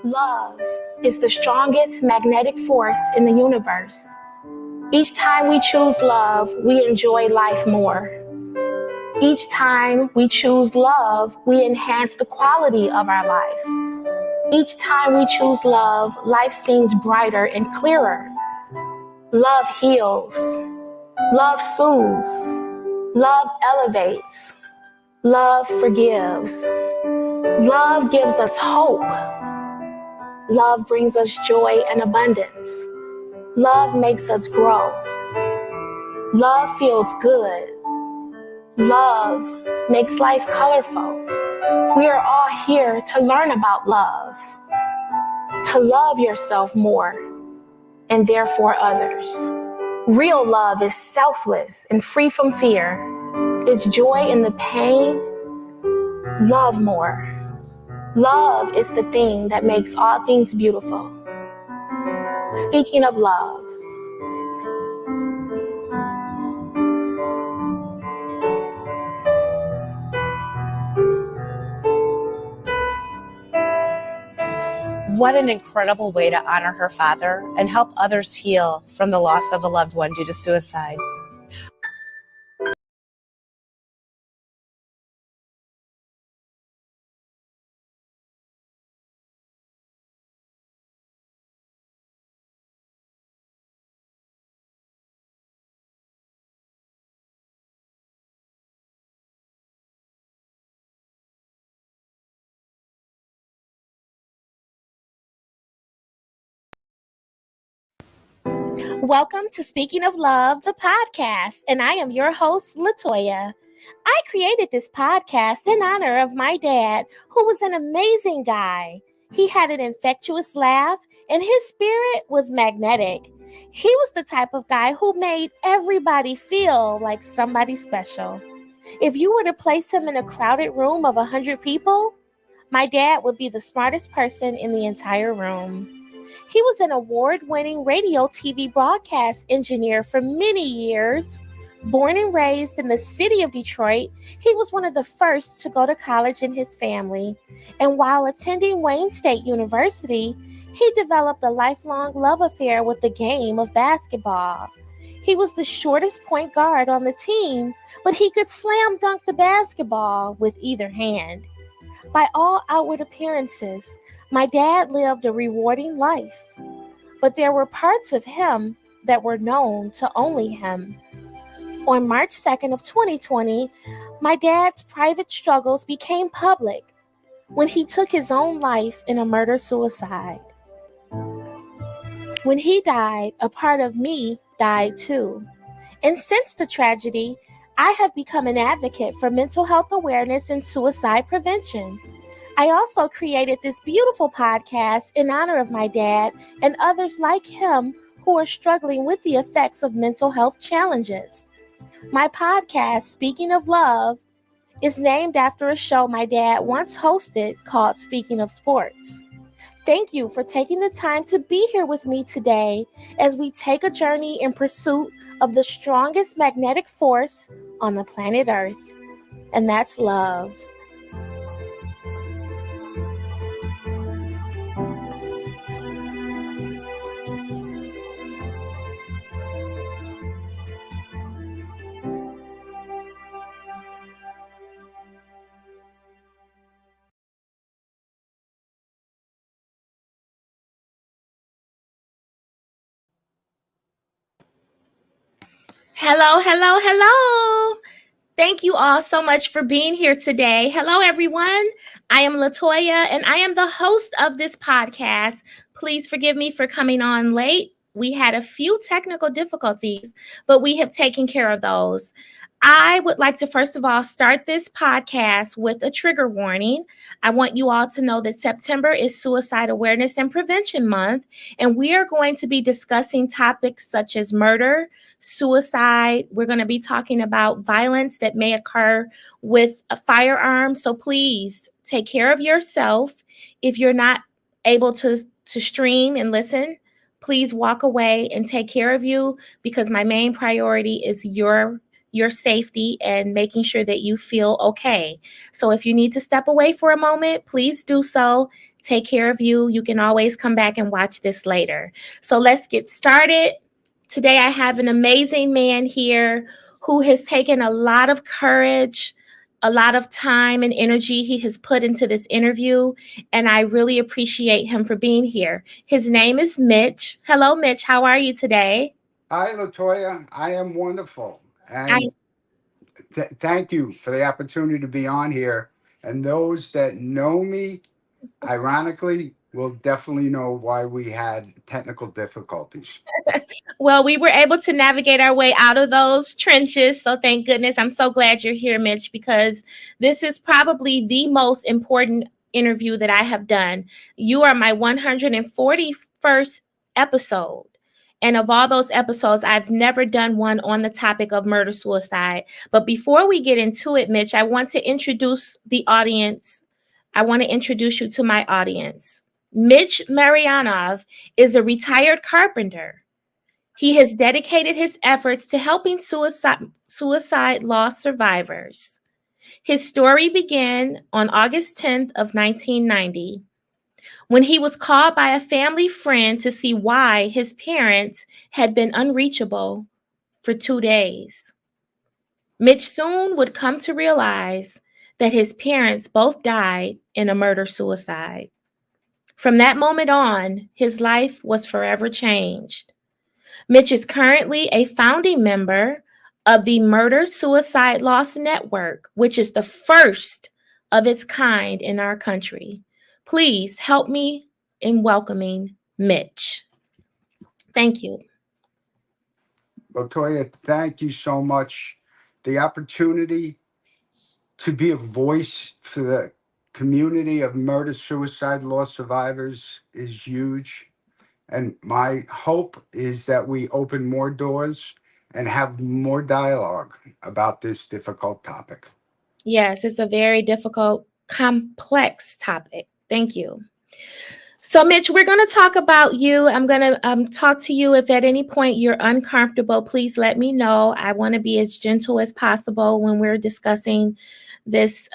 Love is the strongest magnetic force in the universe. Each time we choose love, we enjoy life more. Each time we choose love, we enhance the quality of our life. Each time we choose love, life seems brighter and clearer. Love heals. Love soothes. Love elevates. Love forgives. Love gives us hope. Love brings us joy and abundance. Love makes us grow. Love feels good. Love makes life colorful. We are all here to learn about love, to love yourself more, and therefore others. Real love is selfless and free from fear. It's joy in the pain. Love more. Love is the thing that makes all things beautiful. Speaking of love, what an incredible way to honor her father and help others heal from the loss of a loved one due to suicide. Welcome to Speaking of Love, the podcast, and I am your host, Latoya. I created this podcast in honor of my dad, who was an amazing guy. He had an infectious laugh, and his spirit was magnetic. He was the type of guy who made everybody feel like somebody special. If you were to place him in a crowded room of 100 people, my dad would be the smartest person in the entire room. He was an award-winning radio TV broadcast engineer for many years. Born and raised in the city of Detroit, he was one of the first to go to college in his family. And while attending Wayne State University, he developed a lifelong love affair with the game of basketball. He was the shortest point guard on the team, but he could slam dunk the basketball with either hand. By all outward appearances, my dad lived a rewarding life, but there were parts of him that were known to only him. On March 2nd of 2020, my dad's private struggles became public when he took his own life in a murder-suicide. When he died, a part of me died too. And since the tragedy, I have become an advocate for mental health awareness and suicide prevention. I also created this beautiful podcast in honor of my dad and others like him who are struggling with the effects of mental health challenges. My podcast, Speaking of Love, is named after a show my dad once hosted called Speaking of Sports. Thank you for taking the time to be here with me today as we take a journey in pursuit of the strongest magnetic force on the planet Earth, and that's love. Hello. Thank you all so much for being here today. Hello, everyone. I am Latoya, and I am the host of this podcast. Please forgive me for coming on late. We had a few technical difficulties, but we have taken care of those. I would like to, first of all, start this podcast with a trigger warning. I want you all to know that September is Suicide Awareness and Prevention Month, and we are going to be discussing topics such as murder, suicide. We're going to be talking about violence that may occur with a firearm. So please take care of yourself. If you're not able to stream and listen, please walk away and take care of you, because my main priority is your safety and making sure that you feel okay. So if you need to step away for a moment, please do so. take care of you. You can always come back and watch this later. So let's get started. Today, I have an amazing man here who has taken a lot of courage, a lot of time and energy he has put into this interview, and I really appreciate him for being here. His name is Mitch. Hello, Mitch. How are you today? Hi, Latoya. I am wonderful. I And thank you for the opportunity to be on here. And those that know me, ironically, will definitely know why we had technical difficulties. Well, we were able to navigate our way out of those trenches. So thank goodness. I'm so glad you're here, Mitch, because this is probably the most important interview that I have done. You are my 141st episode. And of all those episodes, I've never done one on the topic of murder suicide. But before we get into it, Mitch, I want to introduce the audience. I want to introduce you to my audience. Mitch Maryanov is a retired carpenter. He has dedicated his efforts to helping suicide loss survivors. His story began on August 10th of 1990 when he was called by a family friend to see why his parents had been unreachable for 2 days. Mitch soon would come to realize that his parents both died in a murder suicide. From that moment on, his life was forever changed. Mitch is currently a founding member of the Murder Suicide Loss Network, which is the first of its kind in our country. Please help me in welcoming Mitch. Thank you. Latoya, thank you so much. The opportunity to be a voice for the community of murder, suicide, loss survivors is huge. And my hope is that we open more doors and have more dialogue about this difficult topic. Yes, it's a very difficult, complex topic. Thank you. So, Mitch, we're going to talk about you. I'm going to talk to you. If at any point you're uncomfortable, please let me know. I want to be as gentle as possible when we're discussing this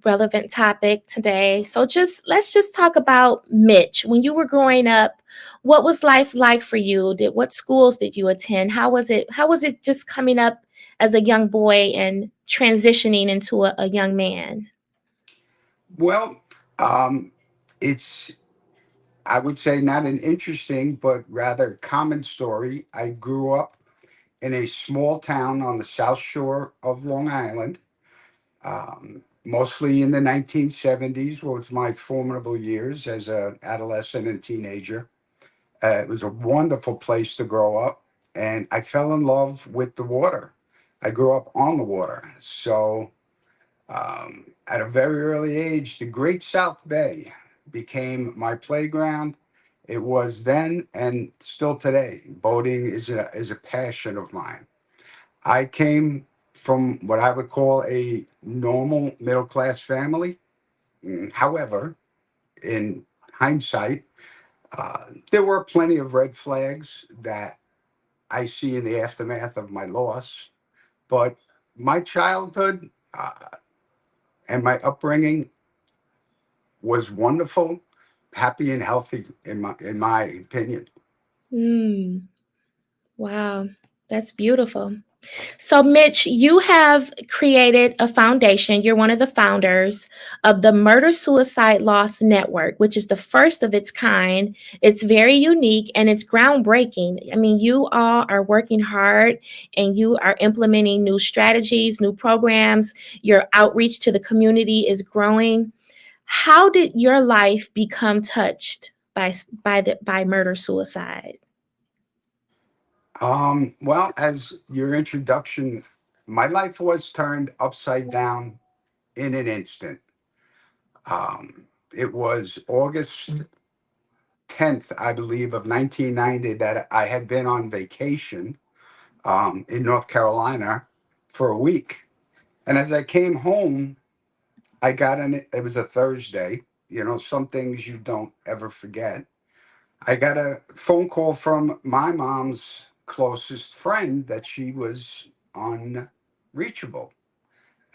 relevant topic today. So let's just talk about Mitch. When you were growing up, what was life like for you? What schools did you attend? How was it? How was it just coming up as a young boy and transitioning into a young man? Well, it's, I would say, not an interesting, but rather common story. I grew up in a small town on the South Shore of Long Island, mostly in the 1970s, was my formidable years as an adolescent and teenager. It was a wonderful place to grow up, and I fell in love with the water. I grew up on the water. So, at a very early age, the Great South Bay became my playground. It was then and still today. Boating is a passion of mine. I came from what I would call a normal middle class family. However, in hindsight, there were plenty of red flags that I see in the aftermath of my loss. But my childhood and my upbringing was wonderful, happy, and healthy in my opinion. Mm, wow, that's beautiful. So, Mitch, you have created a foundation. You're one of the founders of the Murder Suicide Loss Network, which is the first of its kind. It's very unique and it's groundbreaking. I mean, you all are working hard and you are implementing new strategies, new programs. Your outreach to the community is growing. How did your life become touched by murder suicide? Well, as your introduction, my life was turned upside down in an instant. It was August 10th, I believe, of 1990 that I had been on vacation in North Carolina for a week. And as I came home, I got in it. It was a Thursday. You know, some things you don't ever forget. I got a phone call from my mom's closest friend that she was unreachable.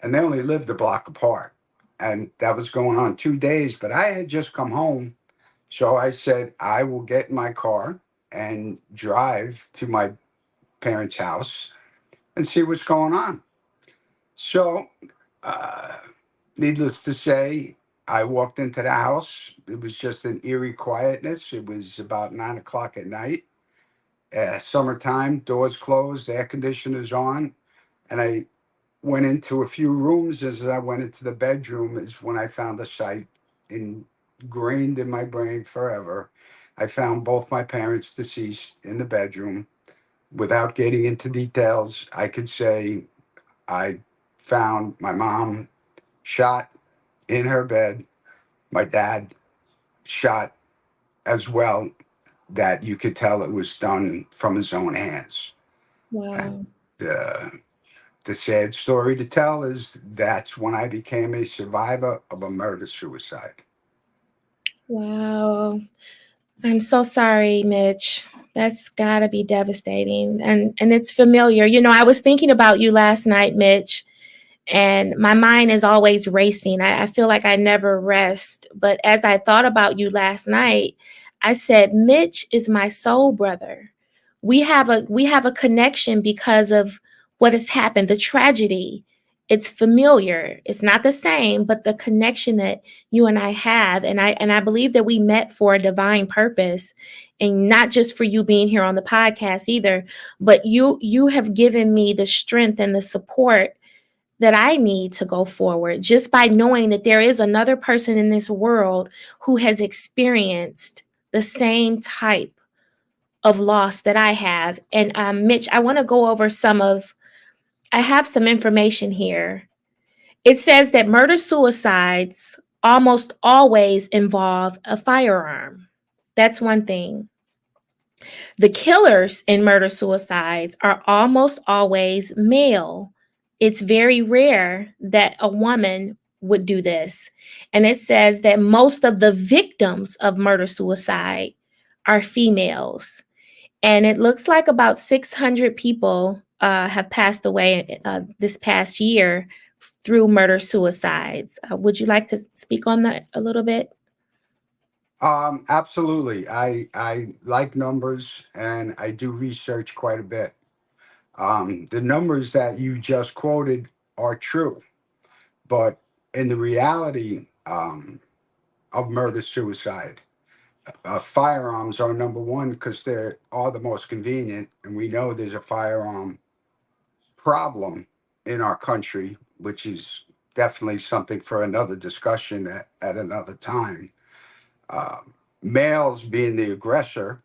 And they only lived a block apart. and that was going on 2 days. But I had just come home, so I said I will get in my car and drive to my parents' house and see what's going on. So, uh, needless to say, I walked into the house. It was just an eerie quietness. It was about 9 o'clock at night. Summertime, doors closed, air conditioners on, and I went into a few rooms. As I went into the bedroom is when I found a sight ingrained in my brain forever. I found both my parents deceased in the bedroom. Without getting into details, I could say I found my mom shot in her bed, my dad shot as well, that you could tell it was done from his own hands. And Wow. the sad story to tell is that's when I became a survivor of a murder suicide. Wow. I'm so sorry, Mitch. That's gotta be devastating. And it's familiar. You know, I was thinking about you last night, Mitch, and my mind is always racing. I feel like I never rest. But as I thought about you last night, I said, Mitch is my soul brother. We have a connection because of what has happened, the tragedy. It's familiar. It's not the same, but the connection that you and I have, and I believe that we met for a divine purpose, and not just for you being here on the podcast either, but you have given me the strength and the support that I need to go forward just by knowing that there is another person in this world who has experienced the same type of loss that I have. And Mitch, I want to go over I have some information here. It says that murder suicides almost always involve a firearm. That's one thing. The killers in murder suicides are almost always male. It's very rare that a woman would do this. And it says that most of the victims of murder suicide are females. And it looks like about 600 people have passed away this past year through murder suicides. Would you like to speak on that a little bit? Absolutely. I like numbers and I do research quite a bit. The numbers that you just quoted are true, but in the reality of murder suicide, firearms are number one because they are the most convenient, and we know there's a firearm problem in our country, which is definitely something for another discussion at another time. Males being the aggressor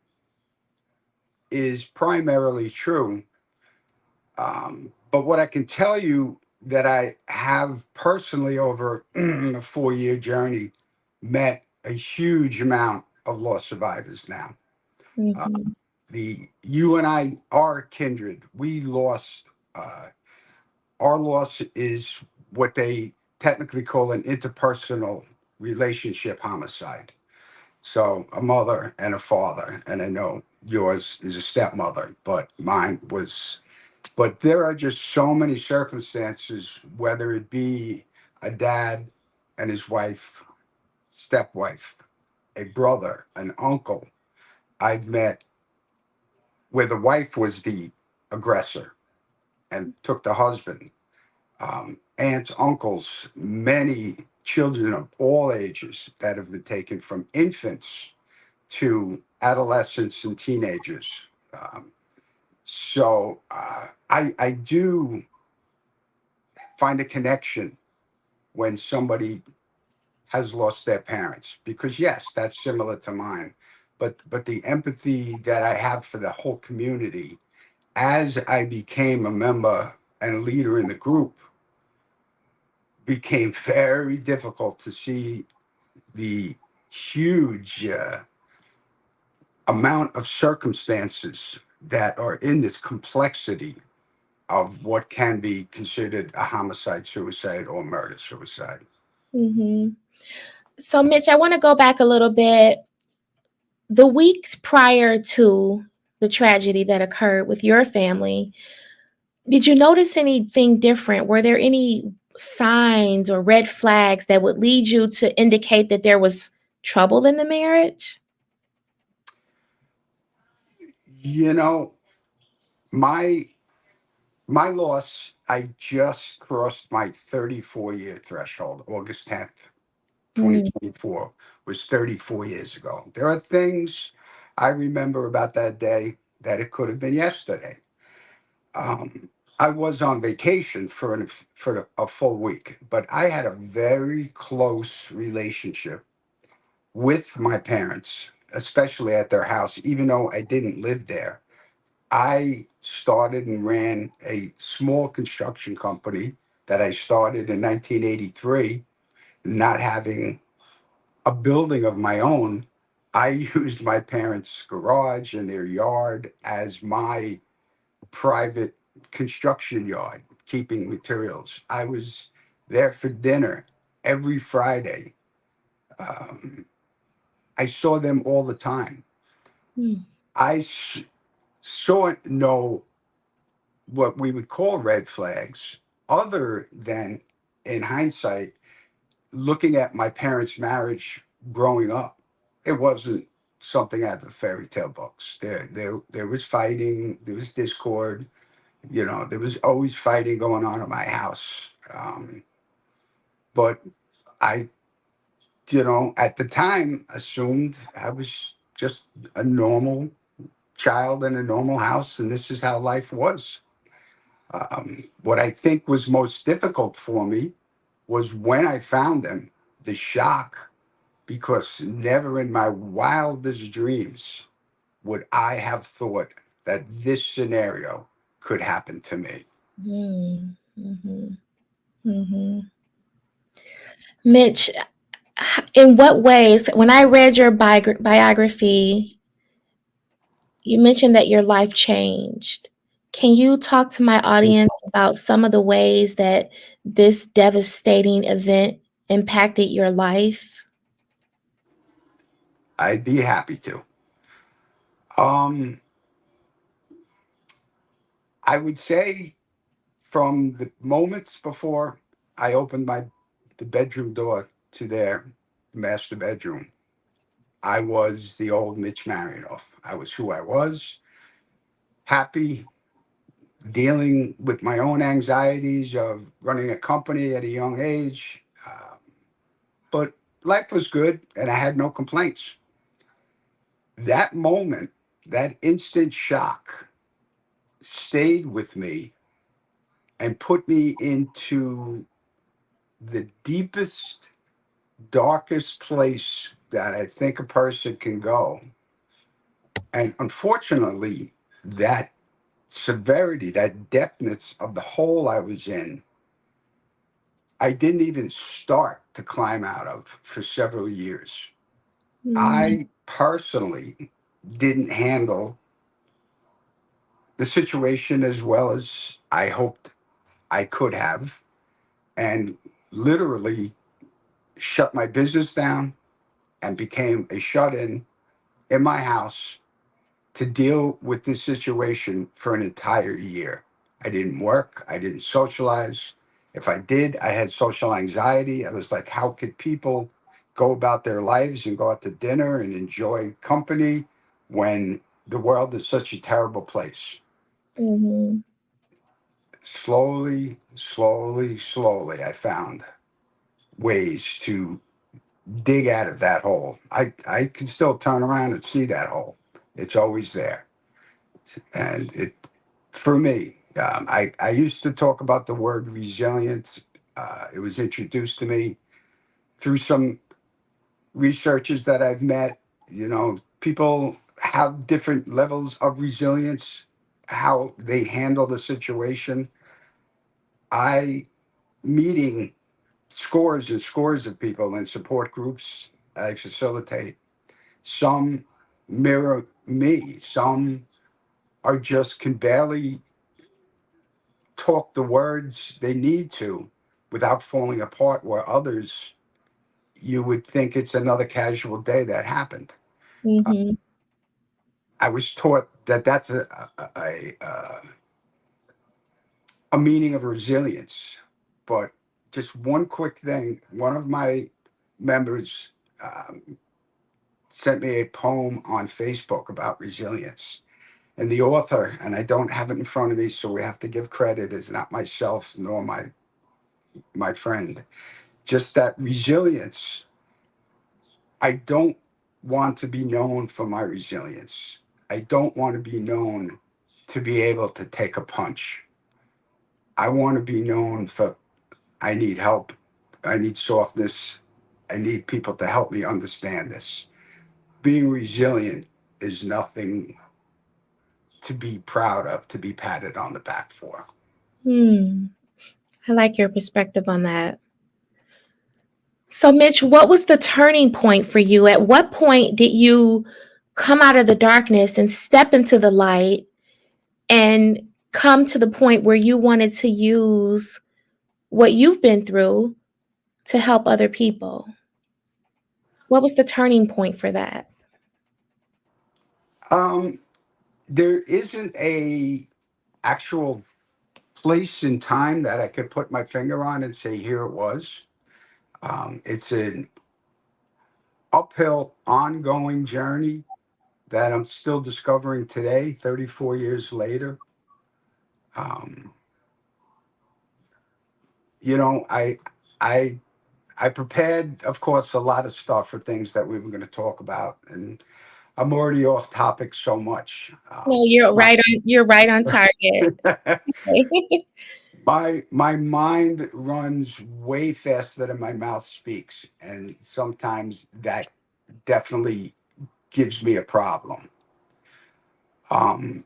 is primarily true. But what I can tell you that I have personally over a 4 year journey met a huge amount of lost survivors now. Uh, Mhm. the you and I are kindred. We lost our loss is what they technically call an interpersonal relationship homicide. So a mother and a father, and I know yours is a stepmother, but mine was. But there are just so many circumstances, whether it be a dad and his wife, stepwife, a brother, an uncle. I've met where the wife was the aggressor and took the husband. Aunts, uncles, many children of all ages that have been taken from infants to adolescents and teenagers. I do find a connection when somebody has lost their parents because yes, that's similar to mine. But the empathy that I have for the whole community as I became a member and a leader in the group became very difficult to see the huge amount of circumstances that are in this complexity of what can be considered a homicide, suicide, or murder suicide. Mhm. So, Mitch, I want to go back a little bit. The weeks prior to the tragedy that occurred with your family, did you notice anything different? Were there any signs or red flags that would lead you to indicate that there was trouble in the marriage? You know, my my loss, I just crossed my 34-year threshold. August 10th, Mm, 2024 was 34 years ago. There are things I remember about that day that it could have been yesterday. Um, I was on vacation for a full week, but I had a very close relationship with my parents, especially at their house, even though I didn't live there. I started and ran a small construction company that I started in 1983, not having a building of my own. I used my parents' garage and their yard as my private construction yard, keeping materials. I was there for dinner every Friday. Um, I saw them all the time. mm, I saw no what we would call red flags, other than in hindsight, looking at my parents' marriage growing up. It wasn't something out of the fairy tale books. There was fighting, there was discord. There was always fighting going on in my house. But I, at the time, assumed I was just a normal child in a normal house, and this is how life was. What I think was most difficult for me was when I found them, the shock, because never in my wildest dreams would I have thought that this scenario could happen to me. mm, mhm, mhm. Mitch, in what ways, when I read your biography, you mentioned that your life changed. Can you talk to my audience about some of the ways that this devastating event impacted your life? I'd be happy to. Um, I would say from the moments before I opened the bedroom door to their master bedroom, I was the old Mitch Maryanov. I was who I was, happy, dealing with my own anxieties of running a company at a young age. But life was good and I had no complaints. That moment, that instant shock stayed with me and put me into the deepest, darkest place that I think a person can go. And unfortunately, that severity, that depthness of the hole I was in, I didn't even start to climb out of for several years. Mm, I personally didn't handle the situation as well as I hoped I could have, and literally shut my business down and became a shut in my house to deal with this situation for an entire year. I didn't work, I didn't socialize. If I did, I had social anxiety. I was like, how could people go about their lives and go out to dinner and enjoy company when the world is such a terrible place? mhm, Slowly, slowly, slowly, I found ways to dig out of that hole. I can still turn around and see that hole. It's always there. And for me, I used to talk about the word resilience. It was introduced to me through some researchers that I've met. People have different levels of resilience, how they handle the situation. I meeting scores and scores of people in support groups I facilitate. Some mirror me. Some are just can barely talk the words they need to without falling apart, where others, you would think it's another casual day that happened. mhm, I was taught that that's a meaning of resilience, but just one quick thing. One of my members sent me a poem on Facebook about resilience. And the author, and I don't have it in front of me, so we have to give credit, is not myself nor my friend. Just that resilience. I don't want to be known for my resilience. I don't want to be known to be able to take a punch. I want to be known for I need help. I need softness. I need people to help me understand this. Being resilient is nothing to be proud of, to be patted on the back for. I like your perspective on that. So, Mitch, what was the turning point for you? At what point did you come out of the darkness and step into the light and come to the point where you wanted to use what you've been through to help other people? What was the turning point for that? There isn't a actual place in time that I could put my finger on and say, here it was. It's an uphill, ongoing journey that I'm still discovering today, 34 years later. Um, you know, I, I prepared, of course, a lot of stuff for things that we were going to talk about, and I'm already off topic so much. No, you're right on target. My mind runs way faster than my mouth speaks, and sometimes that definitely gives me a problem. Um,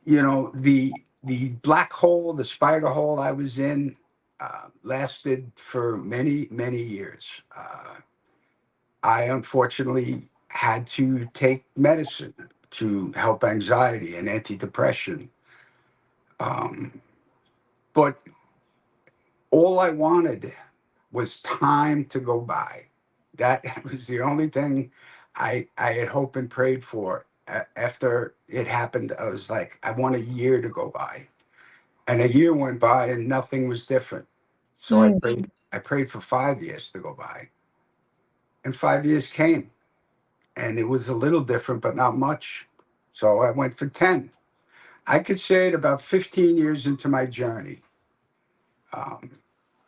the black hole, the spider hole I was in, lasted for many years. I unfortunately had to take medicine to help anxiety and antidepressant. Um, but all I wanted was time to go by. That was the only thing I had hoped and prayed for. After it happened, I was like, I want a year to go by. And a year went by and nothing was different. So Mm. I prayed for 5 years to go by. And 5 years came. And it was a little different, but not much. So I went for 10. I could say it about 15 years into my journey. Um,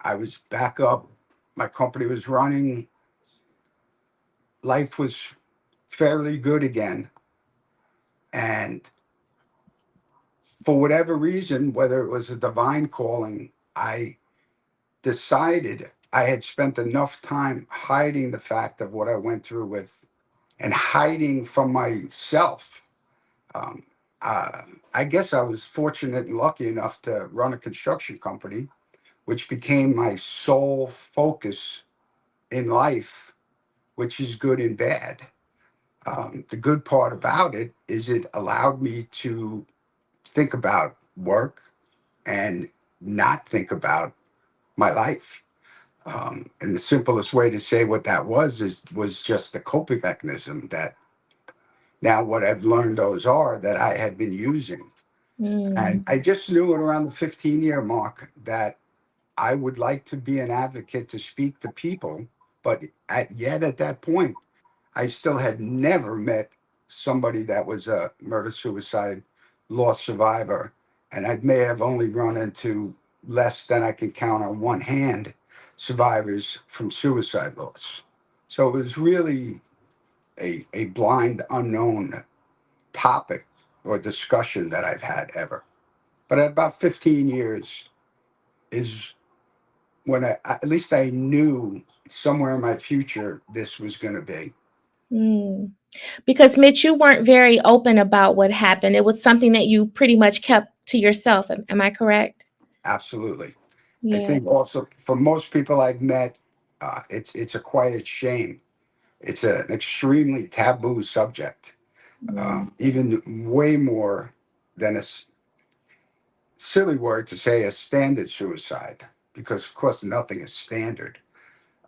I was back up. My company was running. Life was fairly good again. And for whatever reason, whether it was a divine calling, I decided I had spent enough time hiding the fact of what I went through with and hiding from myself. Um, uh, I guess I was fortunate and lucky enough to run a construction company, which became my sole focus in life, which is good and bad. The good part about it is it allowed me to think about work and not think about my life. And the simplest way to say what that was just the coping mechanism that now what I've learned those are that I had been using. And Mm. I just knew at around the 15-year mark that I would like to be an advocate to speak to people. But yet at that point, I still had never met somebody that was a murder suicide loss survivor. And I may have only run into less than I can count on one hand survivors from suicide loss. So it was really a blind, unknown topic or discussion that I've had ever. But at about 15 years is when at least I knew somewhere in my future this was going to be. Mm. Because Mitch, you weren't very open about what happened. It was something that you pretty much kept to yourself. Am I correct? Absolutely. I Yeah. think also for most people I've met, it's a quiet shame. It's an extremely taboo subject, Mm. even way more than silly word to say a standard suicide, because of course nothing is standard.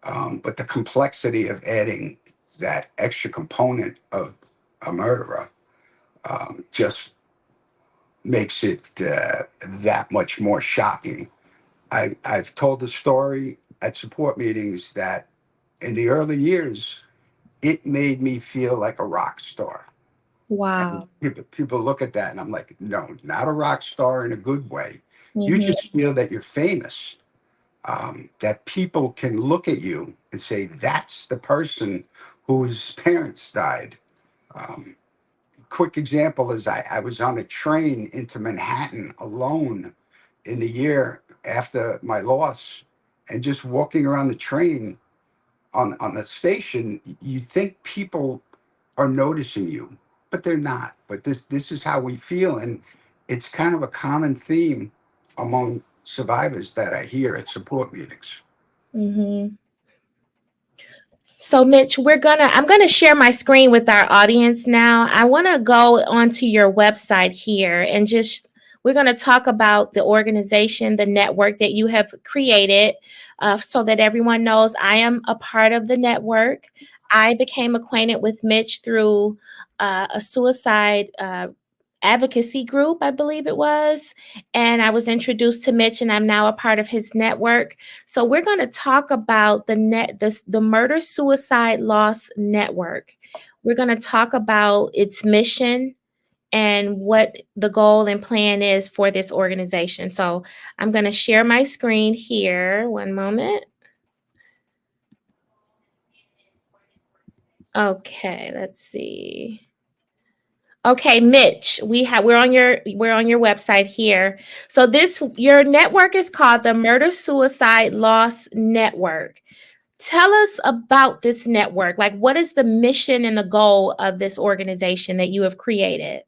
But the complexity of adding that extra component of a murderer just makes it that much more shocking I've told the story at support meetings that in the early years, it made me feel like a rock star. And Wow. people look at that and I'm like, no, not a rock star in a good way. You Hmm. just feel that you're famous, that people can look at you and say, that's the person whose parents died. Um, Quick example is I was on a train into Manhattan alone in the year after my loss, and just walking around the train on the station, you think people are noticing you, but they're not. But this is how we feel, and it's kind of a common theme among survivors that I hear at support meetings. Hmm. So, Mitch, I'm gonna share my screen with our audience now. I want to go onto your website here and just we're gonna talk about the organization, the network that you have created, so that everyone knows I am a part of the network. I became acquainted with Mitch through a suicide advocacy group, I believe it was. And I was introduced to Mitch, and I'm now a part of his network. So we're going to talk about the Murder Suicide Loss Network. We're going to talk about its mission and what the goal and plan is for this organization. So I'm going to share my screen here. One moment. Okay, let's see. Okay, Mitch, we're on your website here. So this your network is called the Murder Suicide Loss Network. Tell us about this network. Like, what is the mission and the goal of this organization that you have created?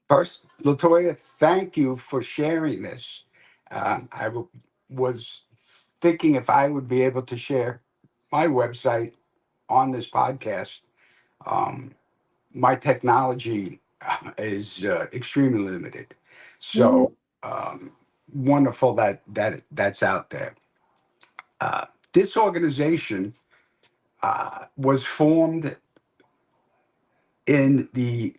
First, Latoya, thank you for sharing this. Was thinking if I would be able to share my website on this podcast. Um, my technology is extremely limited, Mhm. so wonderful that's out there. This organization was formed in the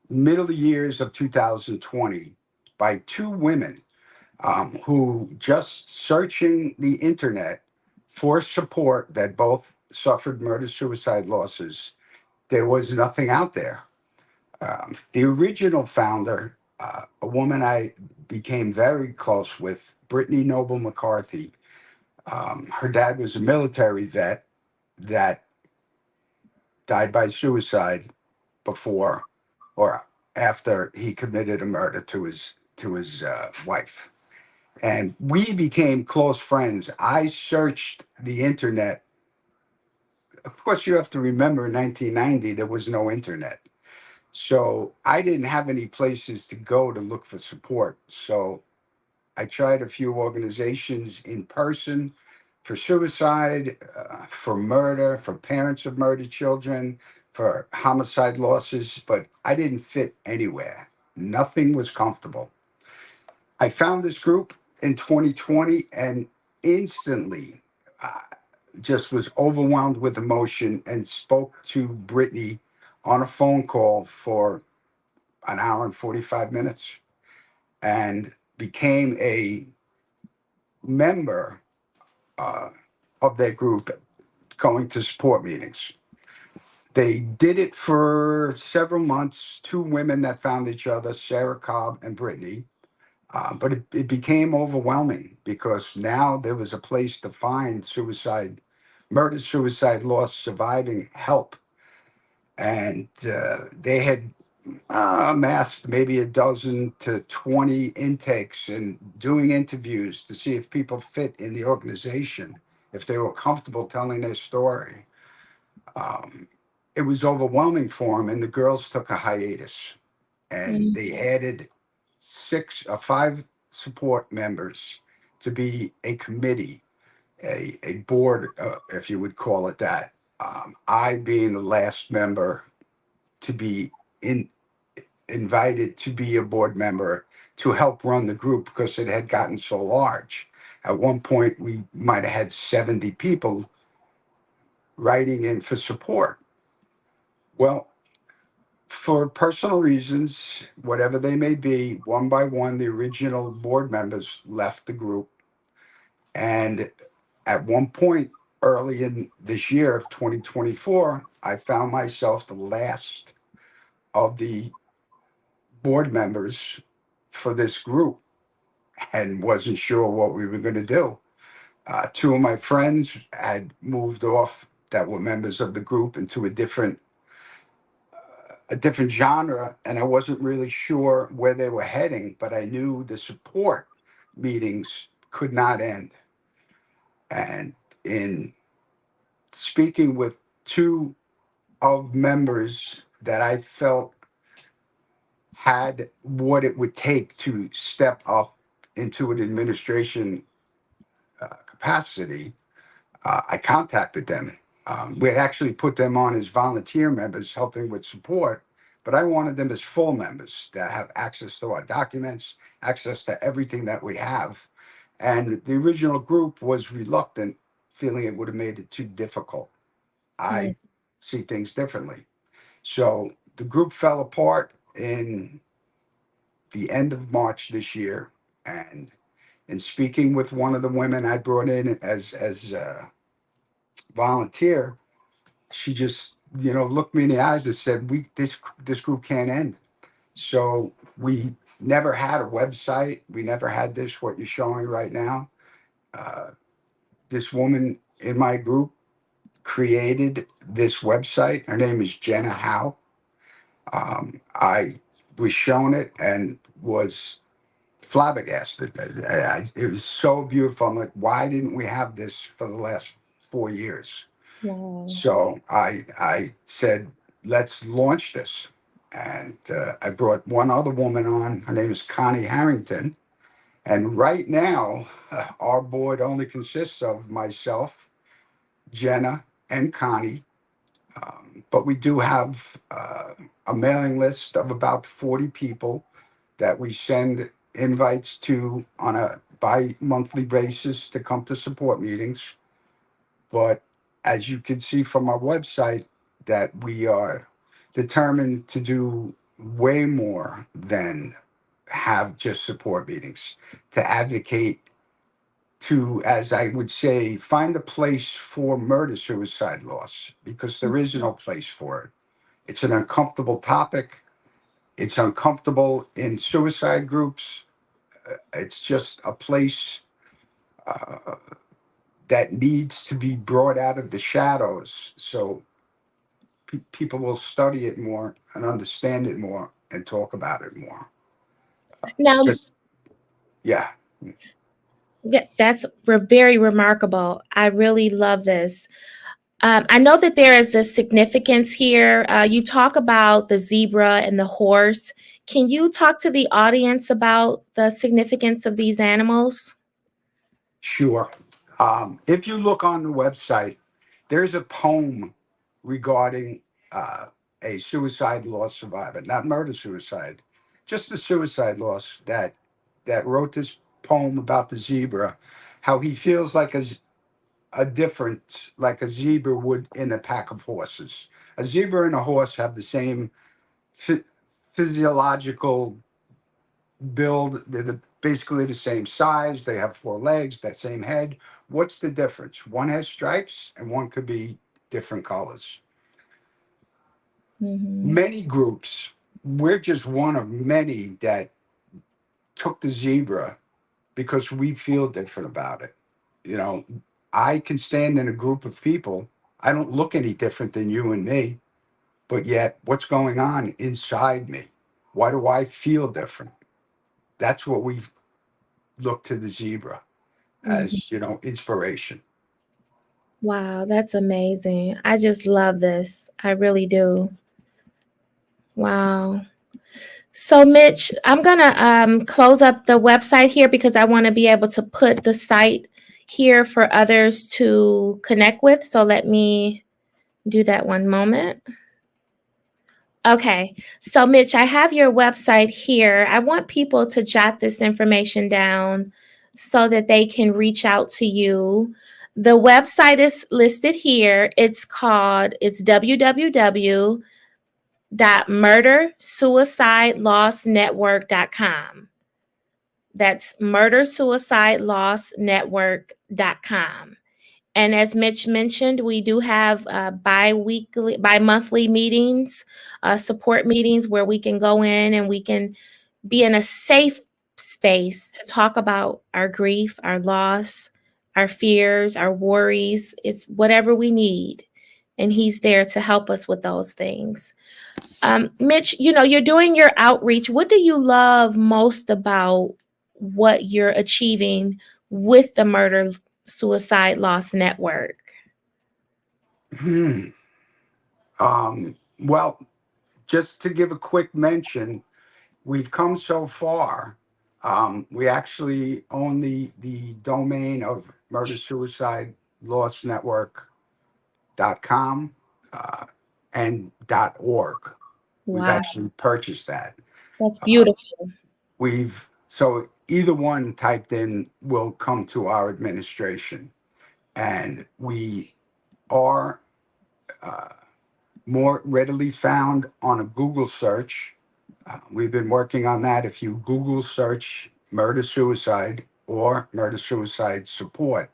middle years of 2020 by two women who just searching the internet for support that both suffered murder suicide losses. There was nothing out there. The original founder, a woman I became very close with, Brittany Noble McCarthy. Her dad was a military vet that died by suicide before or after he committed a murder to his wife, and we became close friends. I searched the internet. Of course, you have to remember, in 1990 there was no internet. So I didn't have any places to go to look for support. So I tried a few organizations in person for suicide, for murder, for parents of murdered children, for homicide losses, but I didn't fit anywhere. Nothing was comfortable. I found this group in 2020 and instantly uh, just was overwhelmed with emotion and spoke to Brittany on a phone call for an hour and 45 minutes and became a member uh, of their group, going to support meetings. They did it for several months. Two women that found each other, Sarah Cobb and Brittany. But it became overwhelming because now there was a place to find murder, suicide, loss, surviving help. And they had amassed maybe a dozen to 20 intakes and doing interviews to see if people fit in the organization, if they were comfortable telling their story. Um, it was overwhelming for them, and the girls took a hiatus, and they added five support members to be a committee, a board, if you would call it that. I being the last member to be in invited to be a board member to help run the group because it had gotten so large. At one point, we might have had 70 people writing in for support. Well, for personal reasons, whatever they may be, one by one, the original board members left the group. And at one point early in this year of 2024, I found myself the last of the board members for this group and wasn't sure what we were going to do. Two of my friends had moved off that were members of the group into a different genre, and I wasn't really sure where they were heading, but I knew the support meetings could not end. And in speaking with two of members that I felt had what it would take to step up into an administration capacity, I contacted them. We had actually put them on as volunteer members helping with support, but I wanted them as full members that have access to our documents, access to everything that we have. And the original group was reluctant, feeling it would have made it too difficult. I see things differently. So the group fell apart in the end of March this year. And in speaking with one of the women I brought in as a volunteer, she just looked me in the eyes and said, "We this group can't end." So we never had a website. We never had this what you're showing right now. Uh, this woman in my group created this website. Her name is Jenna Howe. I was shown it and was flabbergasted. It was so beautiful. I'm like, why didn't we have this for the last 4 years? Wow. So I said, let's launch this. And I brought one other woman on. Her name is Connie Harrington. And right now, our board only consists of myself, Jenna, and Connie. But we do have a mailing list of about 40 people that we send invites to on a bi-monthly basis to come to support meetings. But as you can see from our website, that we are determined to do way more than have just support meetings, to advocate, to, as I would say, find a place for murder suicide loss, because there is no place for it. It's an uncomfortable topic. It's uncomfortable in suicide groups. It's just a place uh, that needs to be brought out of the shadows so people will study it more and understand it more and talk about it more. Now, Just, yeah. that's very remarkable. I really love this. I know that there is a significance here. You talk about the zebra and the horse. Can you talk to the audience about the significance of these animals? Sure. If you look on the website, there's a poem regarding a suicide loss survivor, not murder suicide, just a suicide loss that wrote this poem about the zebra, how he feels like a difference, like a zebra would in a pack of horses. A zebra and a horse have the same physiological build. Basically the same size. They have four legs, that same head. What's the difference? One has stripes and one could be different colors. Mm-hmm. Many groups, we're just one of many that took the zebra because we feel different about it. I can stand in a group of people. I don't look any different than you and me, but yet what's going on inside me? Why do I feel different? That's what we've looked to the zebra as, inspiration. Wow, that's amazing. I just love this. I really do. Wow. So, Mitch, I'm going to close up the website here because I want to be able to put the site here for others to connect with. So let me do that one moment. Okay. So, Mitch, I have your website here. I want people to jot this information down so that they can reach out to you. The website is listed here. It's www.murdersuicidelostnetwork.com. That's murdersuicidelostnetwork.com. And as Mitch mentioned, we do have bi-monthly meetings, support meetings where we can go in and we can be in a safe space to talk about our grief, our loss, our fears, our worries. It's whatever we need. And he's there to help us with those things. Mitch, you're doing your outreach. What do you love most about what you're achieving with the Murder Suicide Loss Network? Well, just to give a quick mention, we've come so far. We actually own the domain of murdersuicidelostnetwork.com and .org. We've Wow, actually purchased that. that's beautiful. So either one typed in will come to our administration, and we are more readily found on a Google search. We've been working on that. If you Google search murder suicide or murder suicide support,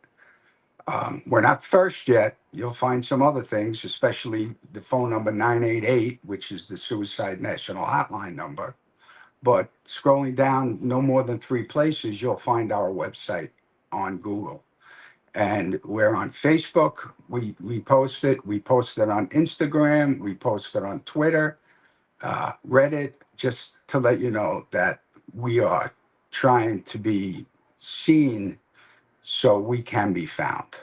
we're not first yet. You'll find some other things, especially the phone number 988, which is the Suicide National Hotline number. But scrolling down no more than 3 places, you'll find our website on Google. And we're on Facebook. We post it. We post it on Instagram. We post it on Twitter, Reddit, just to let you know that we are trying to be seen so we can be found.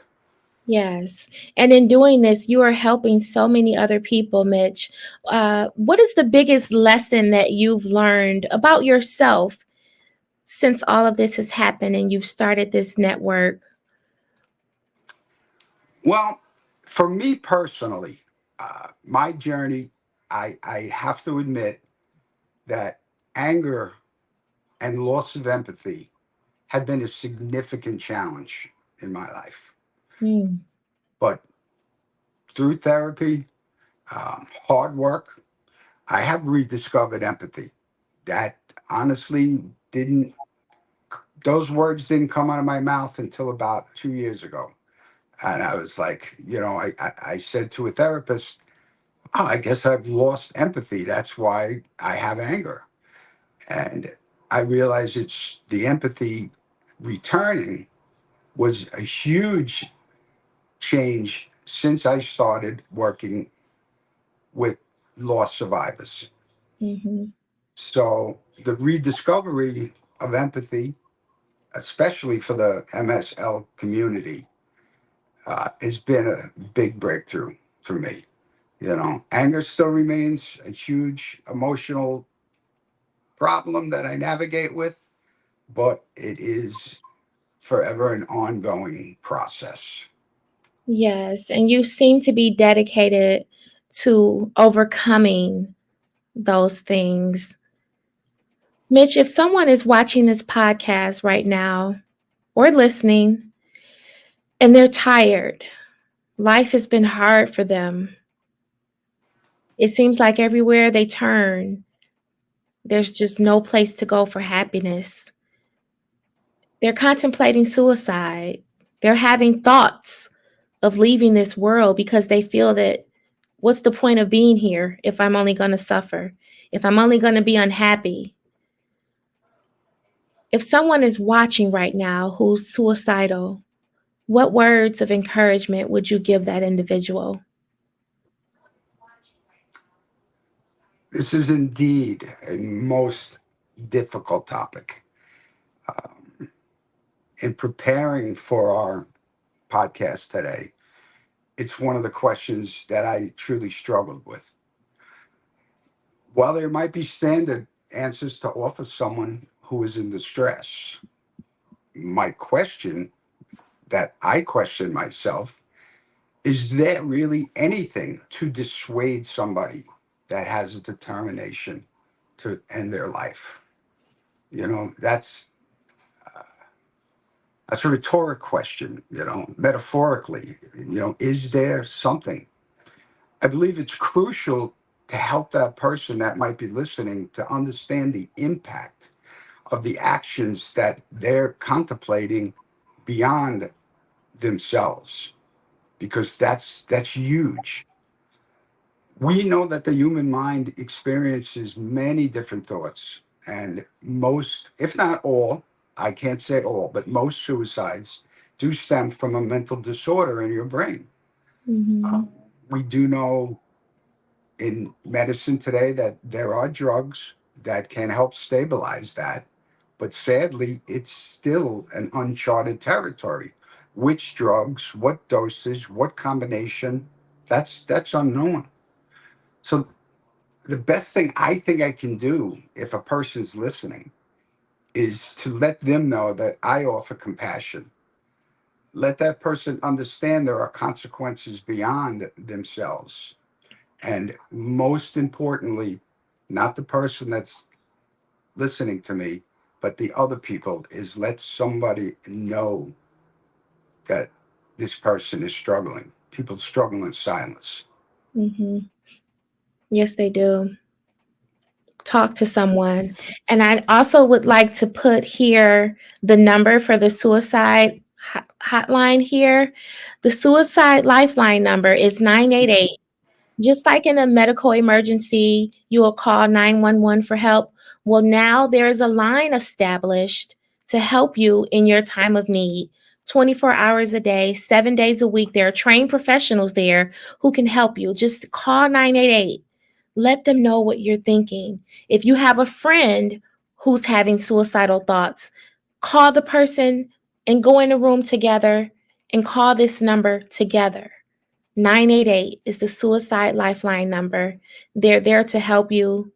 Yes. And in doing this, you are helping so many other people, Mitch. What is the biggest lesson that you've learned about yourself since all of this has happened and you've started this network? Well, for me personally, my journey, I have to admit that anger and loss of empathy had been a significant challenge in my life. Hmm. But through therapy, hard work, I have rediscovered empathy. That honestly those words didn't come out of my mouth until about 2 years ago. And I was like, I said to a therapist, oh, I guess I've lost empathy. That's why I have anger. And I realized it's the empathy returning was a huge change since I started working with loss survivors. Mhm. So the rediscovery of empathy, especially for the MSL community, has been a big breakthrough for me. Anger still remains a huge emotional problem that I navigate with, but it is forever an ongoing process. Yes, and you seem to be dedicated to overcoming those things. Mitch, if someone is watching this podcast right now or listening and they're tired, life has been hard for them. It seems like everywhere they turn, there's just no place to go for happiness. They're contemplating suicide. They're having thoughts of leaving this world because they feel that what's the point of being here if I'm only going to suffer, if I'm only going to be unhappy? If someone is watching right now who's suicidal, what words of encouragement would you give that individual? This is indeed a most difficult topic. In preparing for our podcast today, it's one of the questions that I truly struggled with. While there might be standard answers to offer someone who is in distress, my question that I question myself is there really anything to dissuade somebody that has a determination to end their life? That's a rhetoric question, metaphorically, is there something? I believe it's crucial to help that person that might be listening to understand the impact of the actions that they're contemplating beyond themselves, because that's huge. We know that the human mind experiences many different thoughts, and most, if not all, I can't say all, but most suicides do stem from a mental disorder in your brain. Mhm. We do know in medicine today that there are drugs that can help stabilize that, but sadly, it's still an uncharted territory. Which drugs, what dosage, what combination, that's unknown. So the best thing I think I can do if a person's listening is to let them know that I offer compassion. Let that person understand there are consequences beyond themselves. And most importantly, not the person that's listening to me, but the other people, is let somebody know that this person is struggling. People struggle in silence. Mhm. Yes, they do. Talk to someone. And I also would like to put here the number for the suicide hotline here. The suicide lifeline number is 988. Just like in a medical emergency, you will call 911 for help. Well, now there is a line established to help you in your time of need. 24 hours a day, 7 days a week. There are trained professionals there who can help you. Just call 988. Let them know what you're thinking. If you have a friend who's having suicidal thoughts, call the person and go in a room together and call this number together. 988 is the suicide lifeline number. They're there to help you.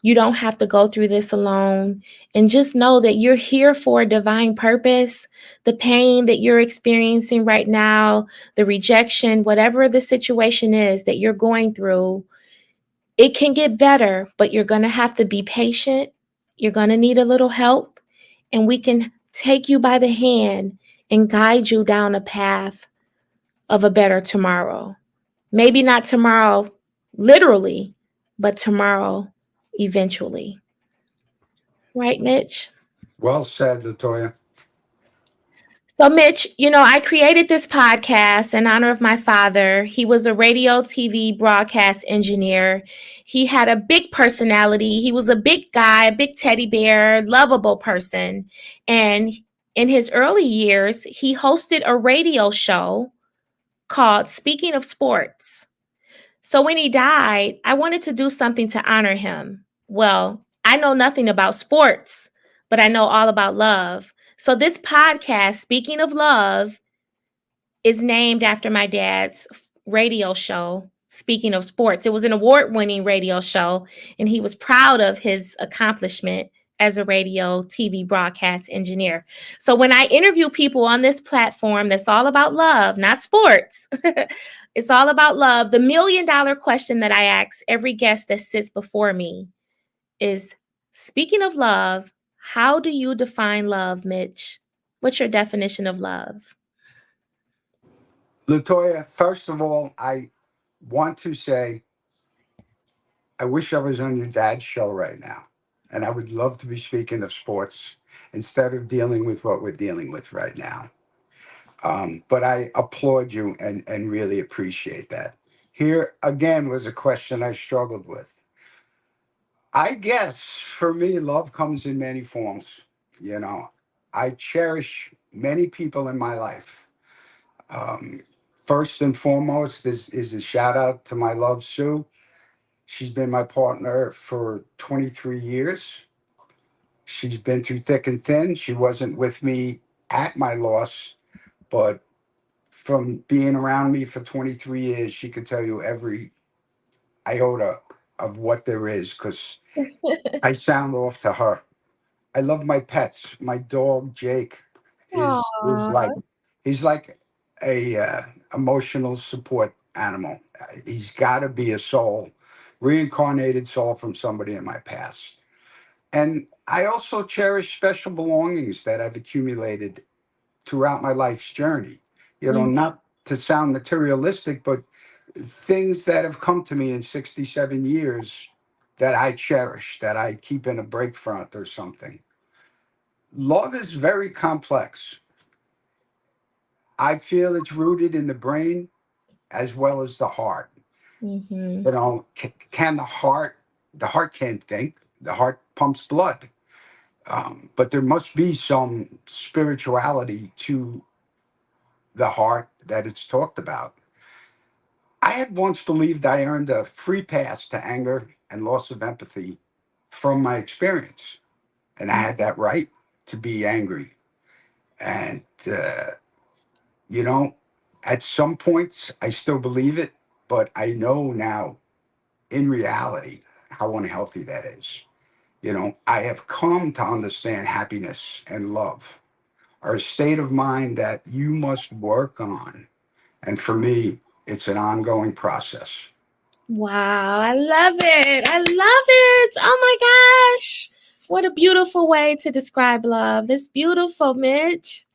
You don't have to go through this alone. And just know that you're here for a divine purpose. The pain that you're experiencing right now, the rejection, whatever the situation is that you're going through, it can get better, but you're going to have to be patient. You're going to need a little help, and we can take you by the hand and guide you down a path of a better tomorrow. Maybe not tomorrow, literally, but tomorrow, eventually. Right, Mitch? Well said, Latoya. So, Mitch, I created this podcast in honor of my father. He was a radio, TV, broadcast engineer. He had a big personality. He was a big guy, a big teddy bear, lovable person. And in his early years, he hosted a radio show called Speaking of Sports. So when he died, I wanted to do something to honor him. Well, I know nothing about sports, but I know all about love. So this podcast, Speaking of Love, is named after my dad's radio show, Speaking of Sports. It was an award-winning radio show, and he was proud of his accomplishment as a radio TV broadcast engineer. So when I interview people on this platform that's all about love, not sports, it's all about love. The $1,000,000 question that I ask every guest that sits before me is, speaking of love, how do you define love, Mitch? What's your definition of love? Latoya, first of all, I want to say I wish I was on your dad's show right now. And I would love to be speaking of sports instead of dealing with what we're dealing with right now. But I applaud you and really appreciate that. Here again was a question I struggled with. I guess for me, love comes in many forms. You know, I cherish many people in my life. Um, First and foremost is a shout out to my love, Sue. She's been my partner for 23 years. She's been through thick and thin. She wasn't with me at my loss, but from being around me for 23 years, she could tell you every iota of what there is because I sound off to her. I love my pets. My dog Jake is Aw. like he's like a emotional support animal. He's got to be a soul, reincarnated soul from somebody in my past. And I also cherish special belongings that I've accumulated throughout my life's journey. You know, Mm. not to sound materialistic, but things that have come to me in 67 years that I cherish, that I keep in a break front or something. Love is very complex. I feel it's rooted in the brain as well as the heart. Mm-hmm. You know, can the heart can't think, the heart pumps blood. But there must be some spirituality to the heart that it's talked about. I had once believed I earned a free pass to anger and loss of empathy from my experience. And I had that right to be angry. And, you know, at some points, I still believe it, but I know now in reality how unhealthy that is. You know, I have come to understand happiness and love are a state of mind that you must work on. And for me, it's an ongoing process. Wow, I love it. I love it. Oh my gosh. What a beautiful way to describe love. That's beautiful, Mitch.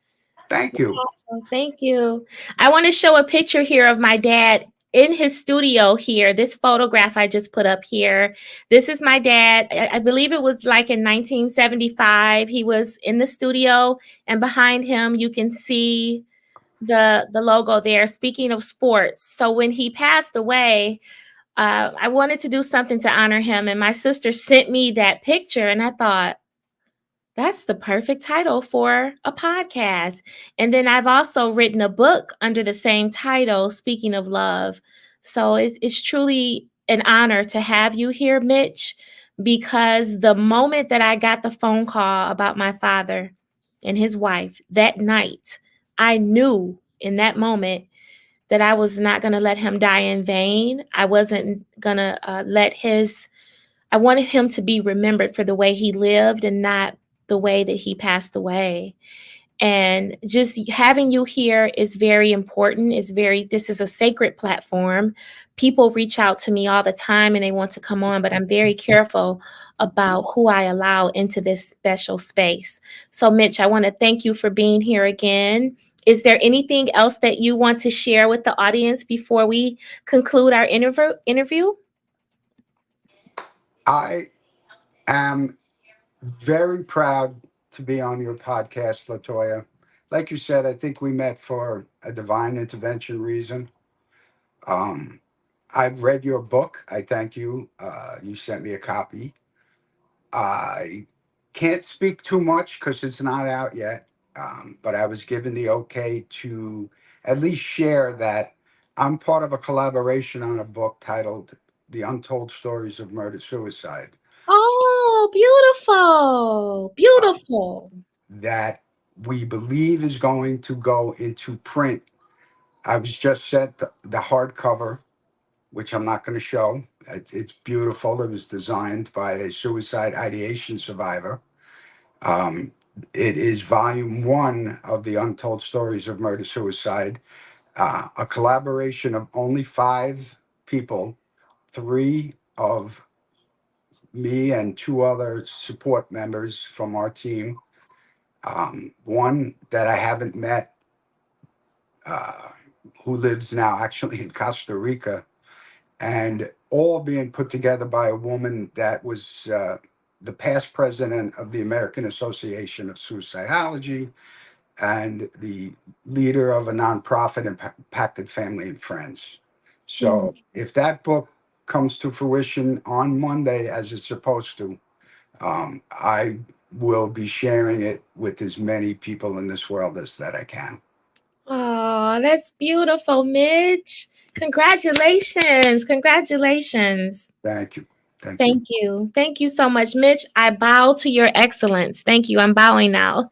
Thank you. Oh, thank you. I want to show a picture here of my dad in his studio here. This photograph I just put up here. This is my dad. I believe it was like in 1975. He was in the studio, and behind him you can see the logo there. Speaking of sports, so when he passed away, I wanted to do something to honor him, and my sister sent me that picture, and I thought, that's the perfect title for a podcast. And then I've also written a book under the same title, Speaking of Love. So it's truly an honor to have you here, Mitch, because the moment that I got the phone call about my father and his wife that night, I knew in that moment that I was not going to let him die in vain. I wasn't going to I wanted him to be remembered for the way he lived and not the way that he passed away. And just having you here is very important. This is a sacred platform. People reach out to me all the time and they want to come on, but I'm very careful about who I allow into this special space. So, Mitch, I want to thank you for being here again. Is there anything else that you want to share with the audience before we conclude our interview? I am very proud to be on your podcast, Latoya. Like you said, I think we met for a divine intervention reason. Um, I've read your book. I thank you. You sent me a copy. I can't speak too much because it's not out yet, but I was given the okay to at least share that I'm part of a collaboration on a book titled The Untold Stories of Murder Suicide. Oh, beautiful. uh, Beautiful. that we believe is going to go into print. I was just sent the hardcover, which I'm not going to show. It's beautiful. It was designed by a suicide ideation survivor. Um, it is volume one of the Untold Stories of Murder Suicide, a collaboration of only 5 people, 3 of me and 2 other support members from our team. One that I haven't met, uh, who lives now actually in Costa Rica, and all being put together by a woman that was the past president of the American Association of Suicidology and the leader of a nonprofit impacted family and friends. Mm. So if that book comes to fruition on Monday, as it's supposed to, I will be sharing it with as many people in this world as that I can. Oh, that's beautiful, Mitch. Congratulations. Congratulations. Thank you. Thank you. Thank you. Thank you so much, Mitch. I bow to your excellence. Thank you. I'm bowing now.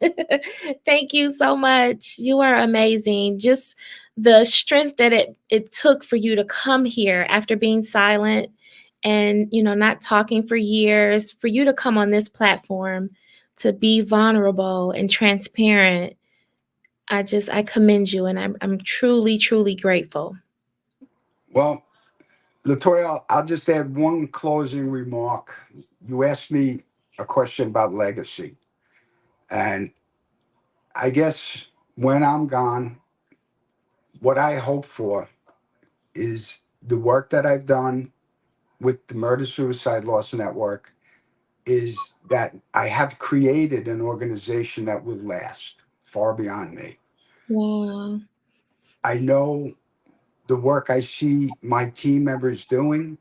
Thank you so much. You are amazing. Just the strength that it took for you to come here after being silent and, not talking for years, for you to come on this platform to be vulnerable and transparent. I commend you and I'm truly, truly grateful. Well, Latoya, I'll just add one closing remark. You asked me a question about legacy. And I guess when I'm gone, what I hope for is the work that I've done with the Murder Suicide Loss Network is that I have created an organization that will last far beyond me. Wow. I know the work I see my team members doing,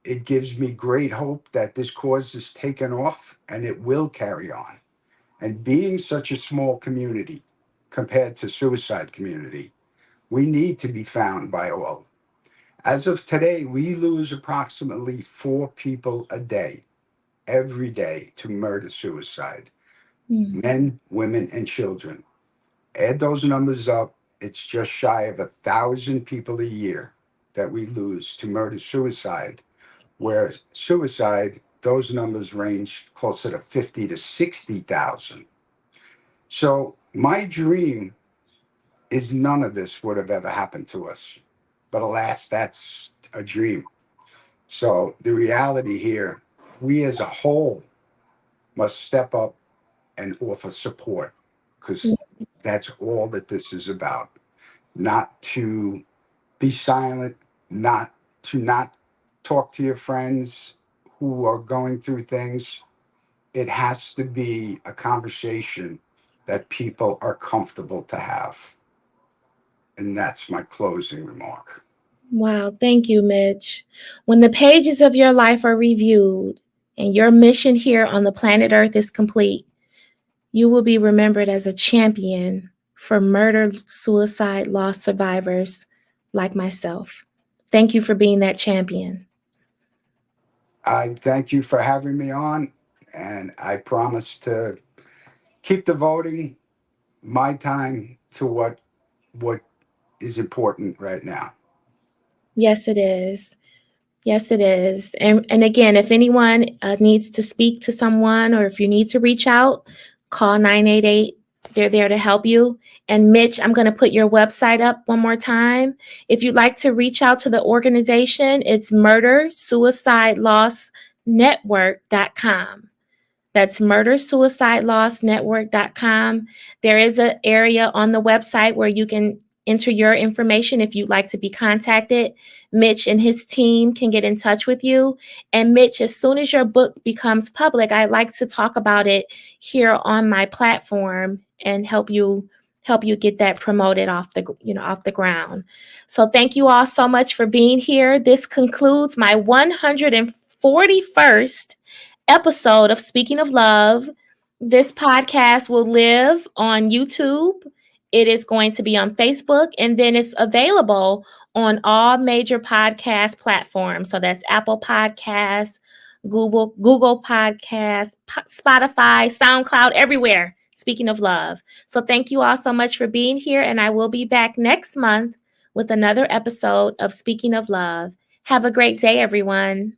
it gives me great hope that this cause is taken off and it will carry on. And being such a small community compared to suicide community, we need to be found by all. As of today, we lose approximately 4 people a day, every day, to murder suicide, Mm. men, women, and children. Add those numbers up, it's just shy of 1,000 people a year that we lose to murder suicide, where suicide, those numbers range closer to 50 to 60,000. So my dream is none of this would have ever happened to us. But alas, that's a dream. So the reality here, we as a whole must step up and offer support, because that's all that this is about. Not to be silent, not talk to your friends who are going through things. It has to be a conversation that people are comfortable to have. And that's my closing remark. Wow, thank you, Mitch. When the pages of your life are reviewed and your mission here on the planet Earth is complete, you will be remembered as a champion for murder, suicide, loss survivors like myself. Thank you for being that champion. I thank you for having me on, and I promise to keep devoting my time to what is important right now. Yes, it is. Yes, it is. And again, if anyone needs to speak to someone or if you need to reach out, call 988. They're there to help you. And Mitch, I'm going to put your website up one more time. If you'd like to reach out to the organization, it's murdersuicidelossnetwork.com. That's murdersuicidelossnetwork.com. There is an area on the website where you can enter your information if you'd like to be contacted. Mitch and his team can get in touch with you. And Mitch, as soon as your book becomes public, I'd like to talk about it here on my platform and help you get that promoted off the ground. So thank you all so much for being here. This concludes my 141st episode of Speaking of Love. This podcast will live on YouTube. It is going to be on Facebook, and then it's available on all major podcast platforms. So that's Apple Podcasts, Google Podcasts, Spotify, SoundCloud, everywhere. Speaking of Love. So thank you all so much for being here, and I will be back next month with another episode of Speaking of Love. Have a great day, everyone.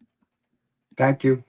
Thank you.